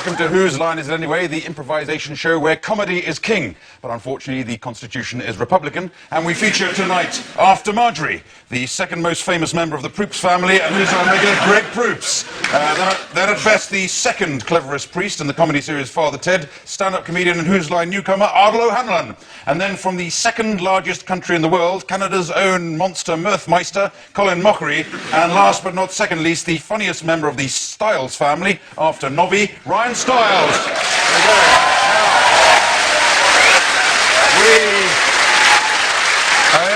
Welcome to Whose Line Is It Anyway, the improvisation show where comedy is king. But unfortunately, the Constitution is Republican, and we feature tonight After Marjorie, the second most famous member of the Proops family, and who's our regular Greg Proops. They're at best the second cleverest priest in the comedy series Father Ted, stand-up comedian and Whose Line newcomer Ardal O'Hanlon. And then from the second largest country in the world, Canada's own monster Mirthmeister, Colin Mockery, and last but not second least, the funniest member of the Styles family, after Nobby, Ryan Styles.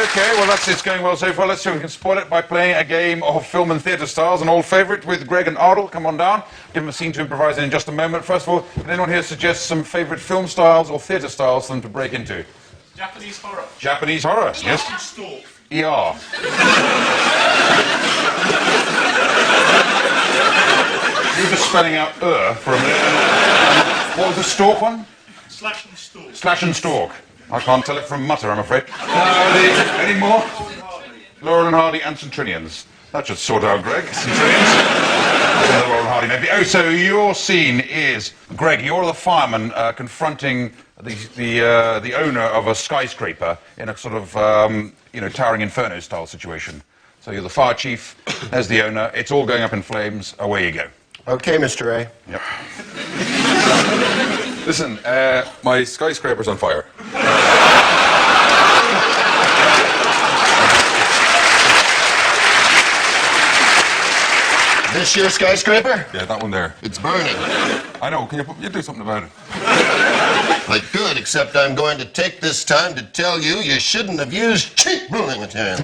Okay, well, it's going well so far. Let's see if we can spoil it by playing a game of film and theatre styles, an old favourite with Greg and Ardal. Come on down. Give them a scene to improvise in just a moment. First of all, can anyone here suggest some favourite film styles or theatre styles for them to break into? Japanese horror. Japanese horror, yes. Stalk. ER. You were just spelling out for a minute. What was the stalk one? Slash and stalk. Slash and stalk. I can't tell it from mutter, I'm afraid. Any more? Laurel and Hardy and Centrillions. That should sort out Greg. Centrillions. Laurel and Hardy, maybe. Oh, so your scene is, Greg, you're the fireman confronting the owner of a skyscraper in a sort of, towering inferno style situation. So you're the fire chief, there's the owner, it's all going up in flames, away you go. Okay, Mr. A. Yep. Listen, my skyscraper's on fire. This your skyscraper? Yeah, that one there. It's burning. I know, can you do something about it? Like, good, except I'm going to take this time to tell you you shouldn't have used cheap building material.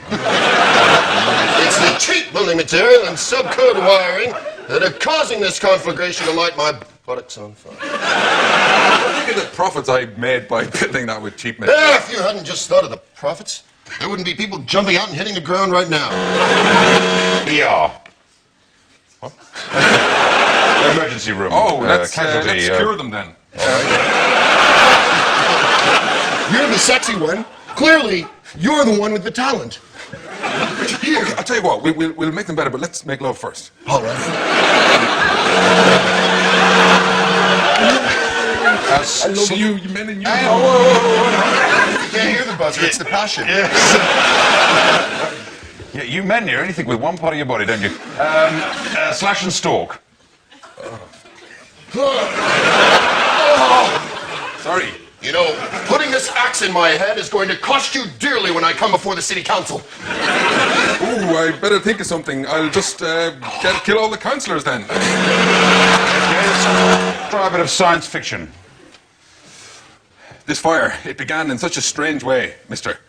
It's the cheap building material and subcode wiring that are causing this conflagration to light my buttocks on fire. Look at the profits I made by building that with cheap material. If you hadn't just thought of the profits, there wouldn't be people jumping out and hitting the ground right now. ER. What? Emergency room. Oh, let's cure them then. You're the sexy one. Clearly, you're the one with the talent. Here. Okay, I'll tell you what, we'll make them better, but let's make love first. All right. So you men and you... You can't hear the buzzer, it's the passion. Yes. Yeah, you men hear anything with one part of your body, don't you? Slash and stalk. Sorry. You know, putting this axe in my head is going to cost you dearly when I come before the city council. Ooh, I better think of something. I'll just kill all the councillors then. Yes. Try a bit of science fiction. This fire, it began in such a strange way, mister.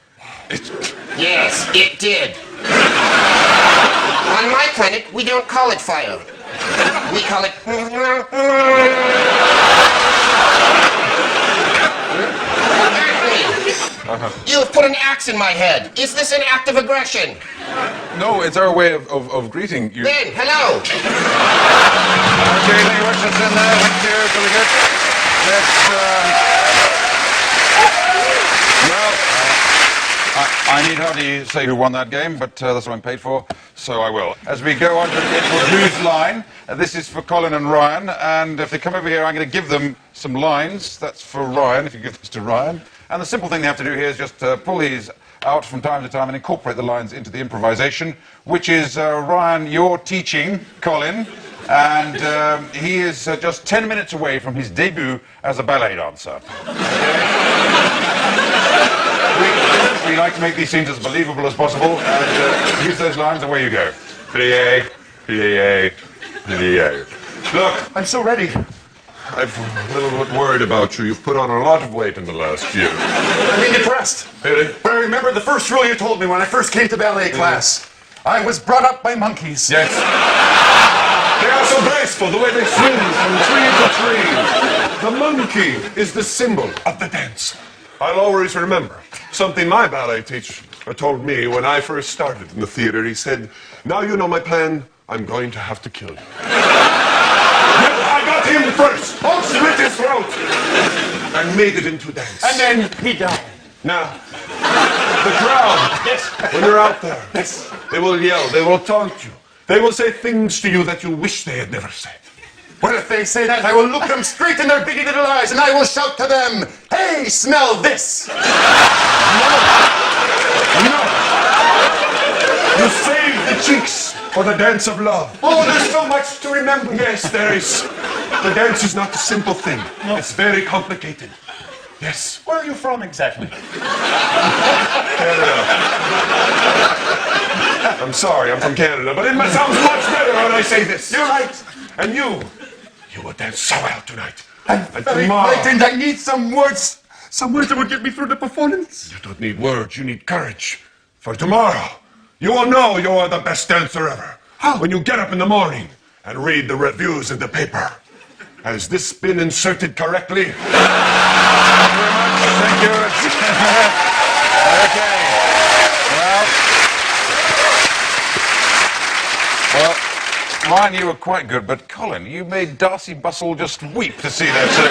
Yes, it did. On my planet, we don't call it fire. We call it... You have put an axe in my head. Is this an act of aggression? No, it's our way of greeting you. Then, hello. Okay, thank you very much. That's in there. Thank you. Very good. I need hardly say who won that game, but that's what I'm paid for, so I will. As we go on to Whose Line, this is for Colin and Ryan, and if they come over here, I'm going to give them some lines. That's for Ryan, if you give this to Ryan. And the simple thing they have to do here is just pull these out from time to time and incorporate the lines into the improvisation, which is, Ryan, you're teaching Colin, and he is just 10 minutes away from his debut as a ballet dancer. We like to make these scenes as believable as possible, and use those lines, away you go. Plie, plie, plie. Look, I'm so ready. I'm a little bit worried about you. You've put on a lot of weight in the last year. I'm being depressed. Really? But I remember the first rule you told me when I first came to ballet class. I was brought up by monkeys. Yes. They are so graceful, the way they swing from tree to tree. The monkey is the symbol of the dance. I'll always remember something my ballet teacher told me when I first started in the theater. He said, now you know my plan, I'm going to have to kill you. I got him first, slit his throat, and made it into dance. And then he died. Now, the crowd, Yes. when you're out there, Yes. they will yell, they will taunt you. They will say things to you that you wish they had never said. Well, if they say that, I will look them straight in their biggie little eyes and I will shout to them, "Hey, smell this!" No! You save the cheeks for the dance of love. Oh, there's so much to remember. Yes, there is. The dance is not a simple thing. No. It's very complicated. Yes. Where are you from exactly? Canada. I'm sorry, I'm from Canada, but it sounds much better when I say this. You're right. And you will dance so well tonight. I'm very frightened. I need some words. Some words that would get me through the performance. You don't need words, you need courage. For tomorrow, you will know you are the best dancer ever. How? When you get up in the morning and read the reviews in the paper. Has this been inserted correctly? Thank you. Okay. Well, Ryan, you were quite good, but Colin, you made Darcy Bustle just weep to see that. So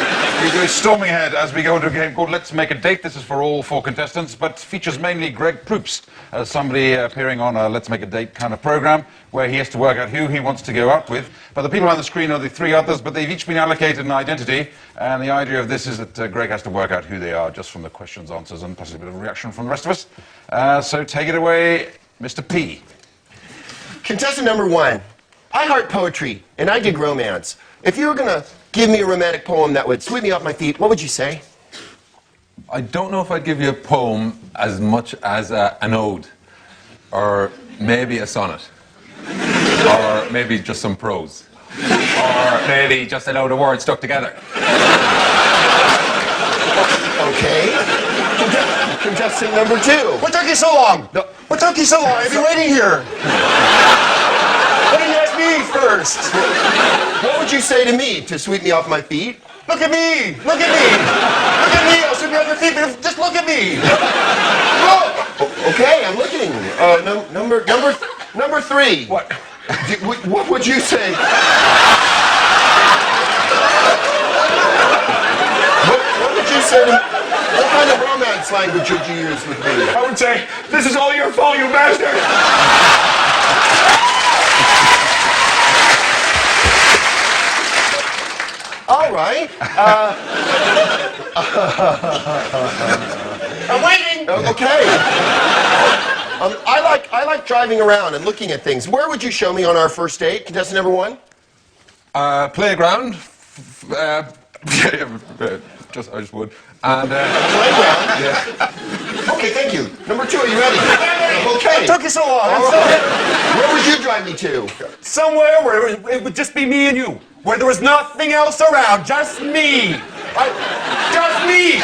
we go storming ahead as we go into a game called Let's Make a Date. This is for all 4 contestants, but features mainly Greg Proops as somebody appearing on a Let's Make a Date kind of program where he has to work out who he wants to go out with. But the people on the screen are the 3 others, but they've each been allocated an identity, and the idea of this is that Greg has to work out who they are just from the questions, answers, and possibly a bit of reaction from the rest of us. So take it away, Mr. P. Contestant number 1. I heart poetry, and I dig romance. If you were going to give me a romantic poem that would sweep me off my feet, what would you say? I don't know if I'd give you a poem as much as an ode, or maybe a sonnet, or maybe just some prose, or maybe just a load of words stuck together. Okay. Contestant number 2. What took you so long? No. What took you so long? I've been waiting here. Why didn't you ask me first? What would you say to me to sweep me off my feet? Look at me! Look at me! Look at me! I'll sweep you off your feet, but just look at me! Okay, I'm looking. Number 3. What? What would you say? What would you say to me? What kind of romance language would you use with me? I would say, this is all your fault, you bastard! All right. I'm waiting! Okay. I like driving around and looking at things. Where would you show me on our first date, contestant number 1? Playground. I just would. And Playground? yeah. Okay, thank you. Number 2, are you ready? Okay. What took you so long? All right. Where would you drive me to? Somewhere where it would just be me and you. Where there was nothing else around, just me. Just me.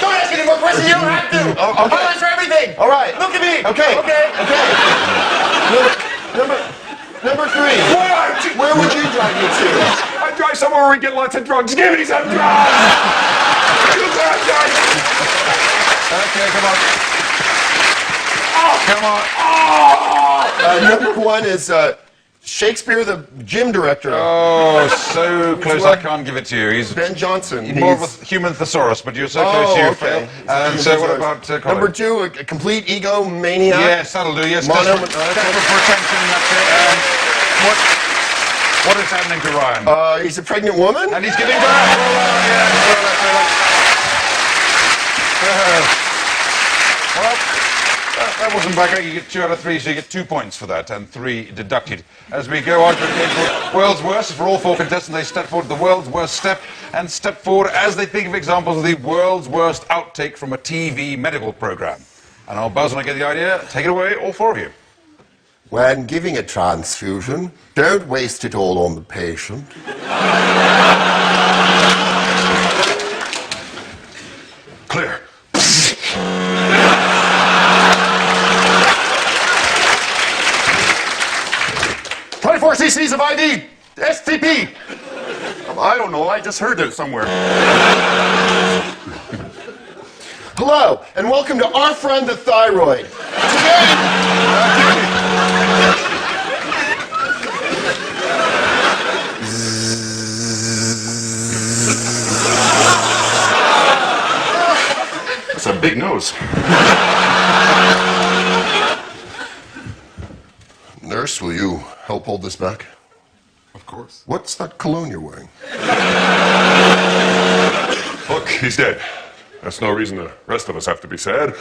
Don't ask any more questions, you don't have to. Oh, okay. I'll answer everything. All right. Look at me. Okay. Okay. Number 3. Where would you drive me to? I'd drive somewhere where we get lots of drugs. Give me some drugs! Okay, come on. Come on. Number 1 is Shakespeare, the gym director. Oh, so close I can't give it to you. He's Ben Jonson. more of a human thesaurus, but you're so close you okay. fail. And so what about Colin? Number 2, a complete egomaniac. Yes, that'll do. Yes, Mono- desperate for attention. That's it. What is happening to Ryan? He's a pregnant woman. And he's giving birth. Well, that wasn't back. You get 2 out of 3, so you get 2 points for that, and 3 deducted. As we go on to the world's worst, for all 4 contestants, they step forward to the world's worst step, and step forward as they think of examples of the world's worst outtake from a TV medical program. And I'll buzz when I get the idea. Take it away, all 4 of you. When giving a transfusion, don't waste it all on the patient. Clear. 24 cc's of ID. STP. I don't know. I just heard it somewhere. Hello, and welcome to Our Friend the Thyroid. That's a big nose. Nurse, will you help hold this back? Of course. What's that cologne you're wearing? Look, he's dead. That's no reason the rest of us have to be sad.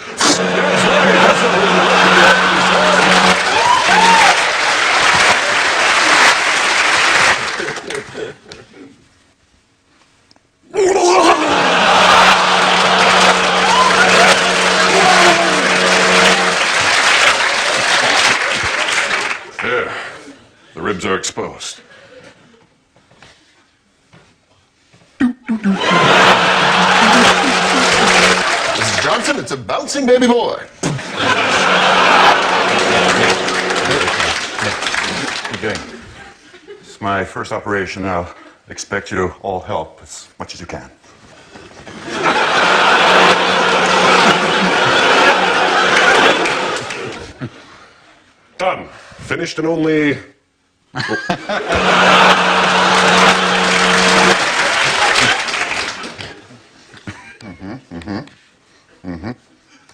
Yeah, the ribs are exposed. Mrs. Johnson, it's a bouncing baby boy. Keep going. It's my first operation. I'll expect you to all help as much as you can. Done. Finished in only...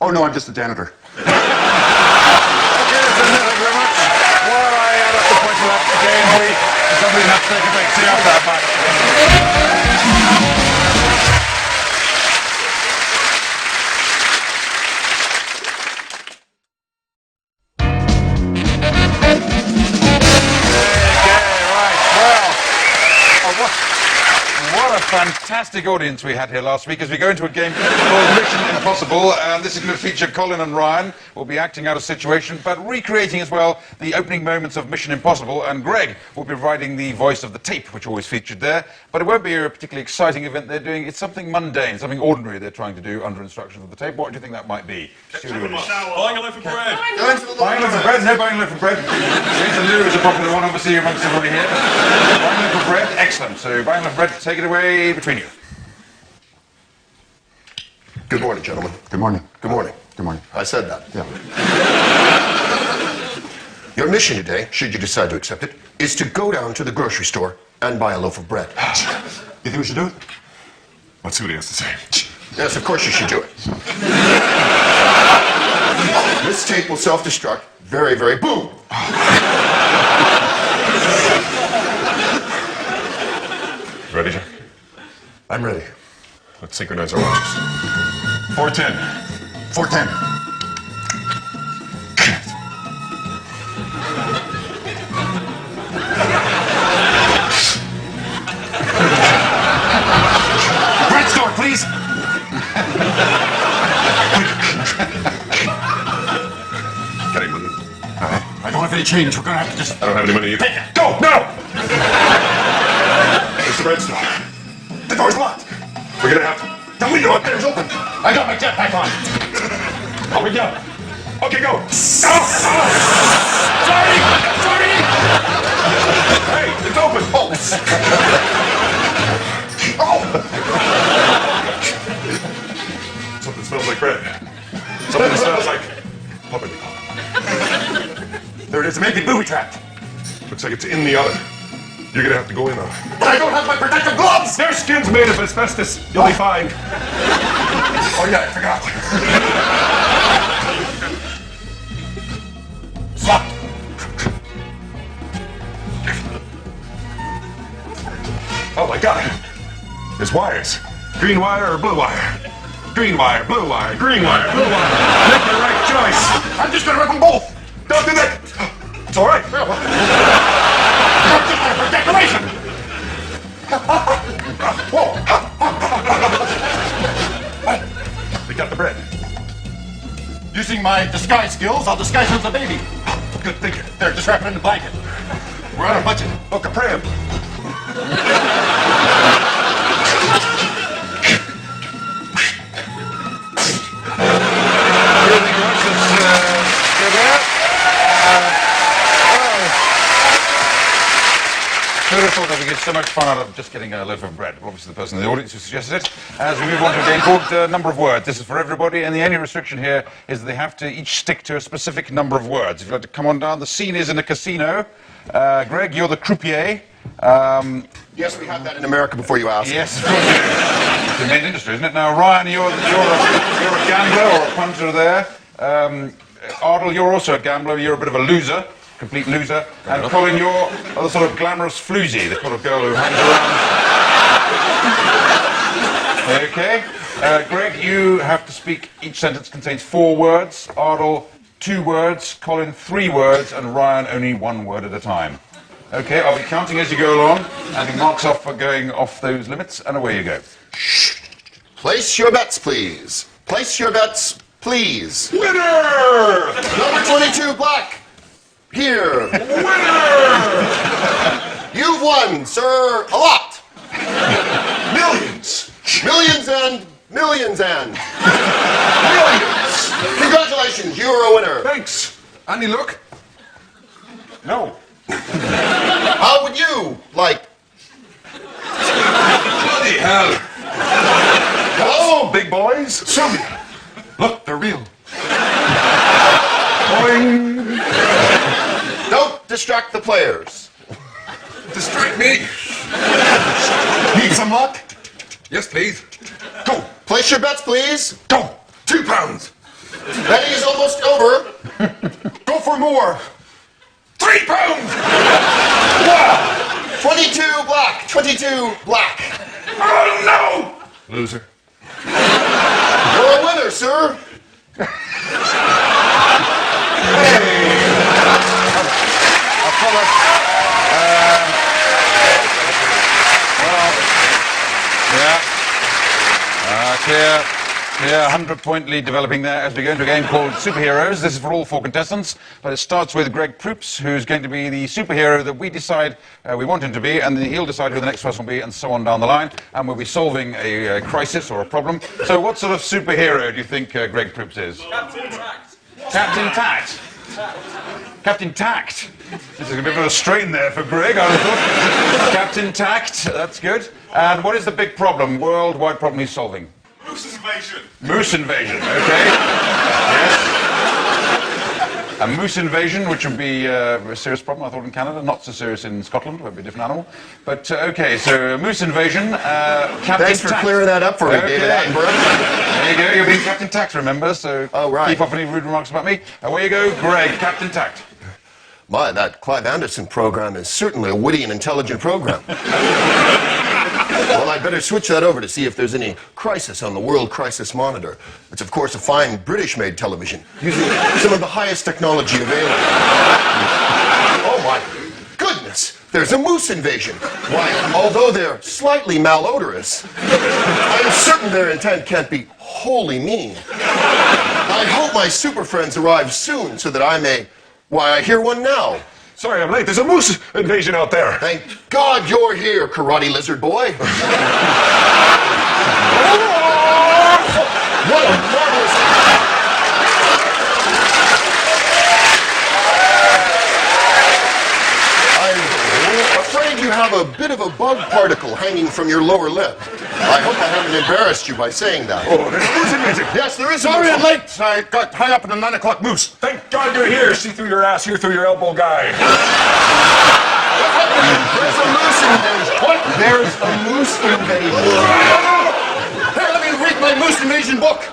Oh, no, I'm just a janitor. Okay, thank you very much. While I add up the points of that game, somebody has to take a break. See you after that, bye. What a fantastic audience we had here last week as we go into a game called Mission Impossible. And this is going to feature Colin and Ryan. Will be acting out a situation, but recreating as well the opening moments of Mission Impossible. And Greg will be providing the voice of the tape, which always featured there. But it won't be a particularly exciting event they're doing. It's something mundane, something ordinary they're trying to do under instructions of the tape. What do you think that might be? Buying a loaf of bread. Buying a loaf of bread? No buying a loaf of bread. The loo is a popular one, obviously, amongst everybody here. Buying a loaf of bread? Excellent. So buying a loaf of bread, take it away between you. Good morning, gentlemen. Good morning. Good morning. Good morning. I said that. Yeah. Your mission today, should you decide to accept it, is to go down to the grocery store and buy a loaf of bread. You think we should do it? Let's see what he has to say. Yes, of course you should do it. This tape will self-destruct. Very, very boom. Ready, Jack? I'm ready. Let's synchronize our watches. 4:10. 410. Bread store, please. Got any money? I don't have any change. We're going to have to just... I don't have any money either. Go! No! It's the bread store. The door's locked. We're gonna have to. The window up there is open. I got my jetpack on. Oh, we go. Okay, go. Sorry! Sorry! Hey, it's open. Something smells like bread. Something smells like puppet. There it is. It may be booby-trapped. Looks like it's in the oven. You're gonna have to go in on it. But I don't have my protective gloves! Their skin's made of asbestos. You'll be fine. Oh, yeah, I forgot. Stop. Oh my God. There's wires. Green wire or blue wire? Green wire, blue wire, green wire, blue wire. Make the right choice. I'm just gonna rip them both. Don't do that. It's all right. I'm just gonna for decoration. We got the bread. Using my disguise skills, I'll disguise as a baby. Good thinking. There, just wrap it in the blanket. We're on a budget. Book a pram. Who would have thought that we get so much fun out of just getting a loaf of bread? Well, obviously the person in the audience who suggested it. As we move on to a game called Number of Words. This is for everybody, and the only restriction here is that they have to each stick to a specific number of words. If you'd like to come on down, the scene is in a casino. Greg, you're the croupier. Yes, we had that in America before you asked. Yes, of course. It's the main industry, isn't it? Now, Ryan, you're a gambler or a punter there. Ardle, you're also a gambler. You're a bit of a loser. complete loser. And Colin, you're the sort of glamorous floozy, the sort of girl who hangs around. Okay. Greg, you have to speak. Each sentence contains 4 words. Ardle, 2 words. Colin, 3 words. And Ryan, only 1 word at a time. Okay, I'll be counting as you go along, and marks off for going off those limits, and away you go. Place your bets, please. Place your bets, please. Winner! Number 22, black. Here. Winner! You've won, sir, a lot. Millions! Millions and millions and. Millions! Congratulations, you are a winner. Thanks. Any luck? No. How would you like? Bloody hell! Hello, big boys. Sylvia. Look, they're real. Boing. Don't distract the players. Distract me. Need some luck? Yes, please. Go. Place your bets, please. Go. £2. Betting is almost over. Go for more. £3. 22 black. 22 black. Oh no! Loser. You're a winner, sir. Clear 100-point lead developing there as we go into a game called Superheroes. This is for all 4 contestants, but it starts with Greg Proops, who's going to be the superhero that we decide we want him to be, and then he'll decide who the next person will be, and so on down the line, and we'll be solving a crisis or a problem. So what sort of superhero do you think Greg Proops is? Captain Tact. Captain Tact. Captain Tact. This is a bit of a strain there for Greg, I would have thought. Captain Tact, that's good. And what is the big problem, worldwide problem he's solving? Moose invasion. Moose invasion, okay. Yes. A moose invasion, which would be a serious problem, I thought, in Canada. Not so serious in Scotland, where it'd be a different animal. But, okay, so moose invasion, Captain Thanks for Tact. clearing that up for me, Okay. David Attenborough. There you go, you're being Captain Tact, remember, so Oh, right. keep off any rude remarks about me. Away you go, Greg, Captain Tact. My, that Clive Anderson program is certainly a witty and intelligent program. Well, I'd better switch that over to see if there's any crisis on the World Crisis Monitor. It's, of course, a fine British-made television, using some of the highest technology available. Oh, my goodness! There's a moose invasion. Why, although they're slightly malodorous, I'm certain their intent can't be wholly mean. I hope my super friends arrive soon so that I may... Why, I hear one now. Sorry, I'm late. There's a moose invasion out there. Thank God you're here, karate lizard boy. What a marvelous... I'm afraid you have a bit of a bug particle hanging from your lower lip. I hope I haven't embarrassed you by saying that. Oh, there's a moose invasion. Yes, there is a Sorry, moose. I'm late. I got hung up in the 9 o'clock moose. Thank God you're here. See through your ass, hear through your elbow, guy. There's a moose invasion. What? There's a moose invasion. Here, let me read my moose invasion book.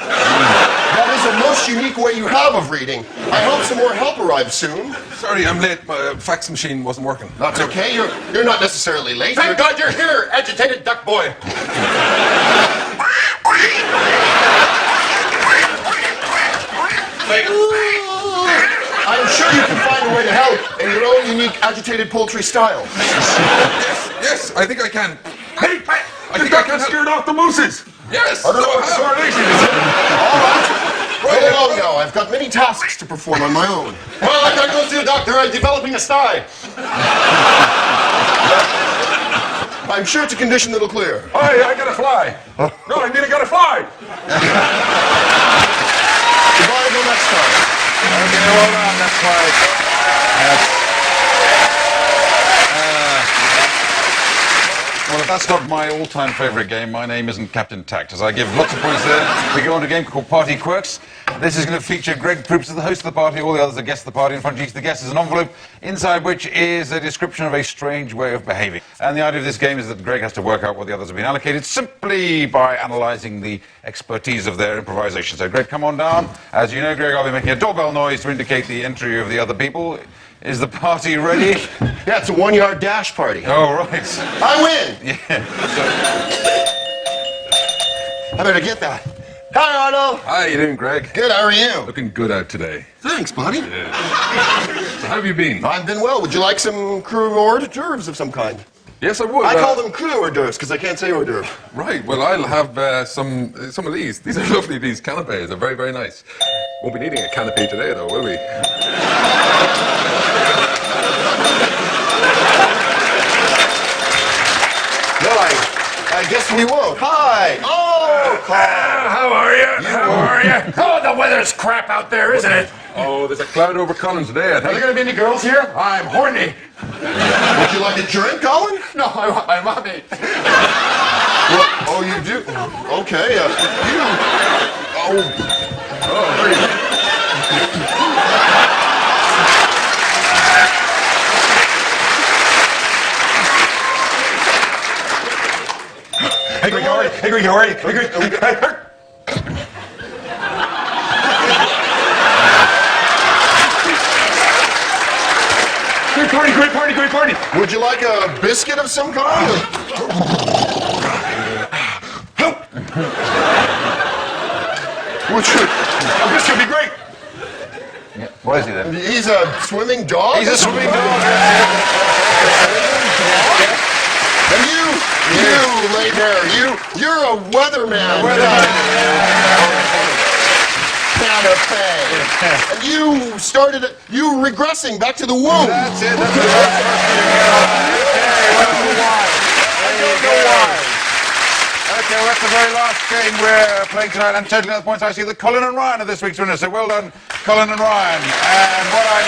That is the most unique way you have of reading. I hope some more help arrives soon. Sorry, I'm late. My fax machine wasn't working. That's okay. You're not necessarily late. Thank God you're here, agitated duck boy. I'm sure you can find a way to help in your own unique agitated poultry style. Yes, I think I can. Hey, I you think I got can me scared off the mooses. Yes! I don't know so what I have. coronation is. All right. Right along now. I've got many tasks to perform on my own. Well, I gotta go see the doctor. I'm developing a sty. I'm sure it's a condition that'll clear. Hey, I gotta fly. No, I mean I gotta fly. Goodbye until next time. Okay, well done, that's right. Yes. Well, if that's not my all-time favourite game, my name isn't Captain Tact, as I give lots of points there. We go on to a game called Party Quirks. This is going to feature Greg Proops as the host of the party, all the others are guests of the party. In front of each of the guests is an envelope, inside which is a description of a strange way of behaving. And the idea of this game is that Greg has to work out what the others have been allocated simply by analysing the expertise of their improvisation. So, Greg, come on down. As you know, Greg, I'll be making a doorbell noise to indicate the entry of the other people. Is the party ready? Yeah, it's a 1-yard dash party. Oh, right. I win! Yeah. I better get that. Hi, Arnold. Hi, you doing, Greg? Good, how are you? Looking good out today. Thanks, buddy. So how have you been? I've been well. Would you like some crew hors d'oeuvres of some kind? Yes, I would. I call them crew hors d'oeuvres because I can't say hors d'oeuvre. Right, well, I'll have some of these. These are lovely, these canapes. They're very, very nice. Won't be needing a canapé today, though, will we? No, I guess we won't. Hi. Oh, Carl. How are you? How are you? Oh, the weather's crap out there, isn't it? Oh, there's a cloud over Colin today, I Are there think. going to be any girls here? I'm horny. Would you like a drink, Colin? No, I want my mommy. Well, oh, you do? Okay. Very good. Hey, Gregory. Hey, Gregory. Hey, Gregory. Great party. Would you like a biscuit of some kind? This should be great. What is he then? He's a swimming dog? He's a swimming dog. And you lay there, you're a weatherman. Canapé. And you regressing back to the womb. That's it. That's it. Okay, well, that's the very last game we're playing tonight, and totaling the points I see that Colin and Ryan are this week's winners. So well done, Colin and Ryan. And what I'd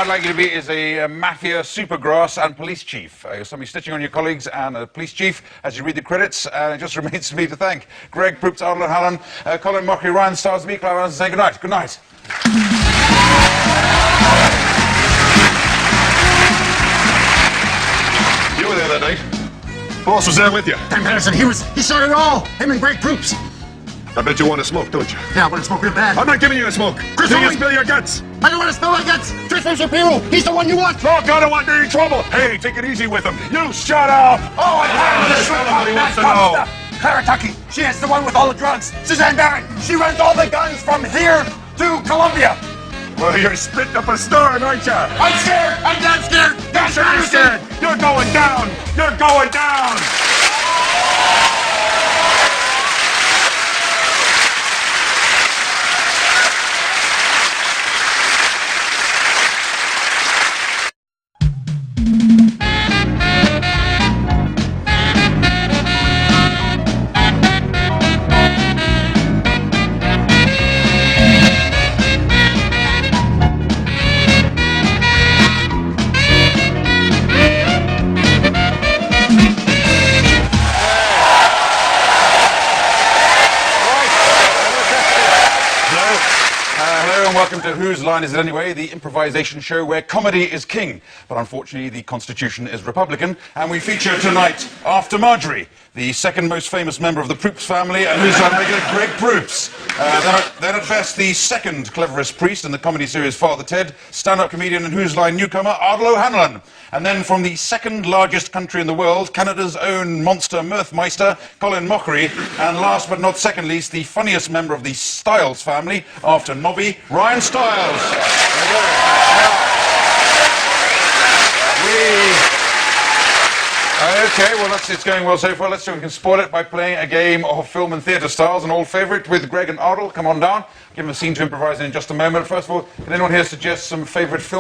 like you to be is a mafia supergrass and police chief. You're somebody stitching on your colleagues and a police chief as you read the credits. And it just remains for me to thank Greg, Proops, Arnold, Hallen, Colin, Mockery, Ryan, Stars, me, Clive, and say good night. Good night. You were there that night. Who else was there with you? Dan Patterson, he started it all. Him and Greg Proops. I bet you want to smoke, don't you? Yeah, I want to smoke real bad. I'm not giving you a smoke. Chris Till you Owen. spill your guts. I don't want to smell my guts. Tristan Shapiro, he's the one you want. Look, I don't want any trouble. Hey, take it easy with him. You shut up. Oh, I have this Somebody wants to know. Clara Tucky, she is the one with all the drugs. Suzanne Barrett, she runs all the guns from here to Colombia. Well, you're spitting up a storm, aren't you? I'm scared. I'm damn scared. Yes, you're scared. You're going down. You're going down. Hello and welcome to Whose Line Is It Anyway, the improvisation show where comedy is king. But unfortunately, the Constitution is Republican, and we feature tonight After Marjorie, the second most famous member of the Proops family, and who's our regular Greg Proops. Then at best, the second cleverest priest in the comedy series Father Ted, stand-up comedian and Whose Line newcomer Ardlo O'Hanlon. And then from the second largest country in the world, Canada's own monster Mirthmeister, Colin Mockery. And last but not second least, the funniest member of the Styles family, after Nobby, Ryan Styles. Okay, well, it's going well so far. Let's see if we can spoil it by playing a game of film and theatre styles, an old favourite with Greg and Ardle. Come on down. Give them a scene to improvise in just a moment. First of all, can anyone here suggest some favourite film?